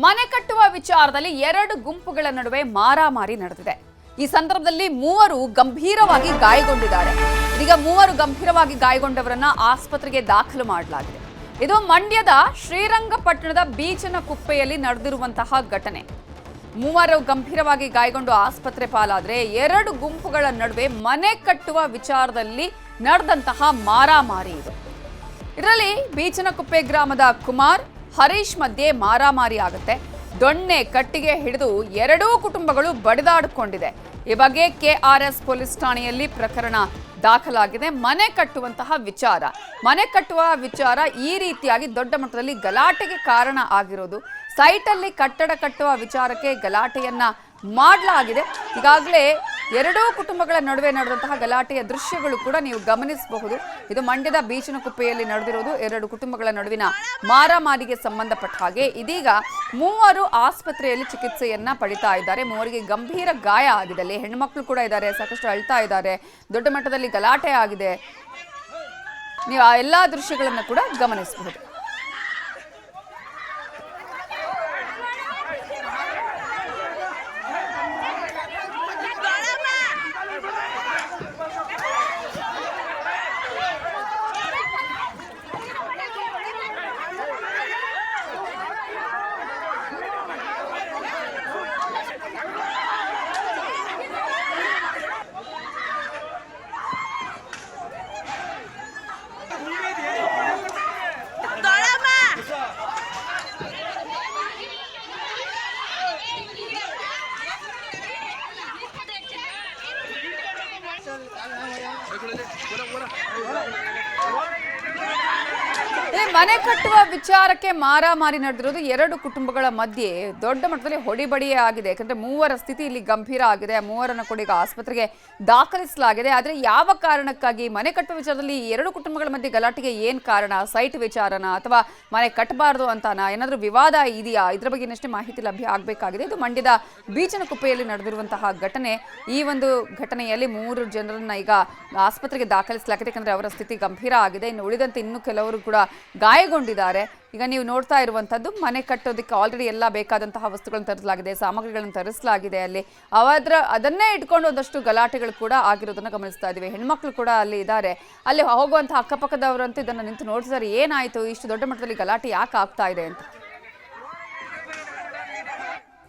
ಮನೆ ಕಟ್ಟುವ ವಿಚಾರದಲ್ಲಿ ಎರಡು ಗುಂಪುಗಳ ನಡುವೆ ಮಾರಾಮಾರಿ ನಡೆದಿದೆ. ಈ ಸಂದರ್ಭದಲ್ಲಿ ಮೂವರು ಗಂಭೀರವಾಗಿ ಗಾಯಗೊಂಡಿದ್ದಾರೆ. ಈಗ ಮೂವರು ಗಂಭೀರವಾಗಿ ಗಾಯಗೊಂಡವರನ್ನ ಆಸ್ಪತ್ರೆಗೆ ದಾಖಲು ಮಾಡಲಾಗಿದೆ. ಇದು ಮಂಡ್ಯದ ಶ್ರೀರಂಗಪಟ್ಟಣದ ಬೀಚನಕುಪ್ಪೆಯಲ್ಲಿ ನಡೆದಿರುವಂತಹ ಘಟನೆ. ಮೂವರು ಗಂಭೀರವಾಗಿ ಗಾಯಗೊಂಡು ಆಸ್ಪತ್ರೆ ಪಾಲಾದ್ರೆ ಎರಡು ಗುಂಪುಗಳ ನಡುವೆ ಮನೆ ಕಟ್ಟುವ ವಿಚಾರದಲ್ಲಿ ನಡೆದಂತಹ ಮಾರಾಮಾರಿ ಇದು. ಇದರಲ್ಲಿ ಬೀಚನಕುಪ್ಪೆ ಗ್ರಾಮದ ಕುಮಾರ್ ಹರೀಶ್ ಮಧ್ಯೆ ಮಾರಾಮಾರಿ ಆಗುತ್ತೆ. ದೊಣ್ಣೆ ಕಟ್ಟಿಗೆ ಹಿಡಿದು ಎರಡೂ ಕುಟುಂಬಗಳು ಬಡಿದಾಡಿಕೊಂಡಿದೆ. ಈ ಬಗ್ಗೆ ಕೆಆರ್ಎಸ್ ಪೊಲೀಸ್ ಠಾಣೆಯಲ್ಲಿ ಪ್ರಕರಣ ದಾಖಲಾಗಿದೆ. ಮನೆ ಕಟ್ಟುವ ವಿಚಾರ ಈ ರೀತಿಯಾಗಿ ದೊಡ್ಡ ಮಟ್ಟದಲ್ಲಿ ಗಲಾಟೆಗೆ ಕಾರಣ ಆಗಿರೋದು. ಸೈಟಲ್ಲಿ ಕಟ್ಟಡ ಕಟ್ಟುವ ವಿಚಾರಕ್ಕೆ ಗಲಾಟೆಯನ್ನ ಮಾಡಲಾಗಿದೆ. ಈಗಾಗಲೇ ಎರಡೂ ಕುಟುಂಬಗಳ ನಡುವೆ ನಡೆದಂತಹ ಗಲಾಟೆಯ ದೃಶ್ಯಗಳು ಕೂಡ ನೀವು ಗಮನಿಸಬಹುದು. ಇದು ಮಂಡ್ಯದ ಬೀಚನಕುಪ್ಪೆಯಲ್ಲಿ ನಡೆದಿರೋದು. ಎರಡು ಕುಟುಂಬಗಳ ನಡುವಿನ ಮಾರಾಮಾರಿಗೆ ಸಂಬಂಧಪಟ್ಟ ಹಾಗೆ ಇದೀಗ ಮೂವರು ಆಸ್ಪತ್ರೆಯಲ್ಲಿ ಚಿಕಿತ್ಸೆಯನ್ನ ಪಡಿತಾ ಇದ್ದಾರೆ. ಮೂವರಿಗೆ ಗಂಭೀರ ಗಾಯ ಆಗಿದೆ. ಅಲ್ಲಿ ಹೆಣ್ಮಕ್ಳು ಕೂಡ ಇದ್ದಾರೆ, ಸಾಕಷ್ಟು ಅಳ್ತಾ ಇದ್ದಾರೆ. ದೊಡ್ಡ ಮಟ್ಟದಲ್ಲಿ ಗಲಾಟೆ ಆಗಿದೆ. ನೀವು ಆ ಎಲ್ಲಾ ದೃಶ್ಯಗಳನ್ನು ಕೂಡ ಗಮನಿಸಬಹುದು. ಮನೆ ಕಟ್ಟುವ ವಿಚಾರಕ್ಕೆ ಮಾರಾಮಾರಿ ನಡೆದಿರೋದು. ಎರಡು ಕುಟುಂಬಗಳ ಮಧ್ಯೆ ದೊಡ್ಡ ಮಟ್ಟದಲ್ಲಿ ಹೊಡಿಬಡಿಯೇ ಆಗಿದೆ. ಯಾಕಂದ್ರೆ ಮೂವರ ಸ್ಥಿತಿ ಇಲ್ಲಿ ಗಂಭೀರ ಆಗಿದೆ. ಮೂವರನ್ನು ಕೂಡ ಈಗ ಆಸ್ಪತ್ರೆಗೆ ದಾಖಲಿಸಲಾಗಿದೆ. ಆದ್ರೆ ಯಾವ ಕಾರಣಕ್ಕಾಗಿ ಮನೆ ಕಟ್ಟುವ ವಿಚಾರದಲ್ಲಿ ಎರಡು ಕುಟುಂಬಗಳ ಮಧ್ಯೆ ಗಲಾಟೆಗೆ ಏನ್ ಕಾರಣ? ಸೈಟ್ ವಿಚಾರನ ಅಥವಾ ಮನೆ ಕಟ್ಟಬಾರದು ಅಂತಾನ? ಏನಾದ್ರೂ ವಿವಾದ ಇದೆಯಾ? ಇದ್ರ ಬಗ್ಗೆ ಇನ್ನಷ್ಟೇ ಮಾಹಿತಿ ಲಭ್ಯ ಆಗಬೇಕಾಗಿದೆ. ಇದು ಮಂಡ್ಯದ ಬೀಚನಕುಪ್ಪೆಯಲ್ಲಿ ನಡೆದಿರುವಂತಹ ಘಟನೆ. ಈ ಒಂದು ಘಟನೆಯಲ್ಲಿ ಮೂರು ಜನರನ್ನ ಈಗ ಆಸ್ಪತ್ರೆಗೆ ದಾಖಲಿಸಲಾಗಿದೆ. ಯಾಕಂದ್ರೆ ಅವರ ಸ್ಥಿತಿ ಗಂಭೀರ ಆಗಿದೆ. ಇನ್ನು ಉಳಿದಂತೆ ಇನ್ನು ಕೆಲವರು ಕೂಡ ಗಾಯಗೊಂಡಿದ್ದಾರೆ. ಈಗ ನೀವು ನೋಡ್ತಾ ಇರುವಂತದ್ದು ಮನೆ ಕಟ್ಟೋದಕ್ಕೆ ಆಲ್ರೆಡಿ ಎಲ್ಲ ಬೇಕಾದಂತಹ ವಸ್ತುಗಳನ್ನು ತರಿಸಲಾಗಿದೆ, ಸಾಮಗ್ರಿಗಳನ್ನು ತರಿಸಲಾಗಿದೆ. ಅಲ್ಲಿ ಅದನ್ನೇ ಇಟ್ಕೊಂಡು ಒಂದಷ್ಟು ಗಲಾಟೆಗಳು ಕೂಡ ಆಗಿರೋದನ್ನ ಗಮನಿಸ್ತಾ ಇದ್ದೀವಿ. ಹೆಣ್ಮಕ್ಳು ಕೂಡ ಅಲ್ಲಿ ಇದ್ದಾರೆ. ಅಲ್ಲಿ ಹೋಗುವಂತಹ ಅಕ್ಕಪಕ್ಕದವರಂತೂ ಇದನ್ನು ನಿಂತು ನೋಡ್ತಿದ್ದಾರೆ. ಏನಾಯ್ತು, ಇಷ್ಟು ದೊಡ್ಡ ಮಟ್ಟದಲ್ಲಿ ಗಲಾಟೆ ಯಾಕೆ ಆಗ್ತಾ ಇದೆ ಅಂತ.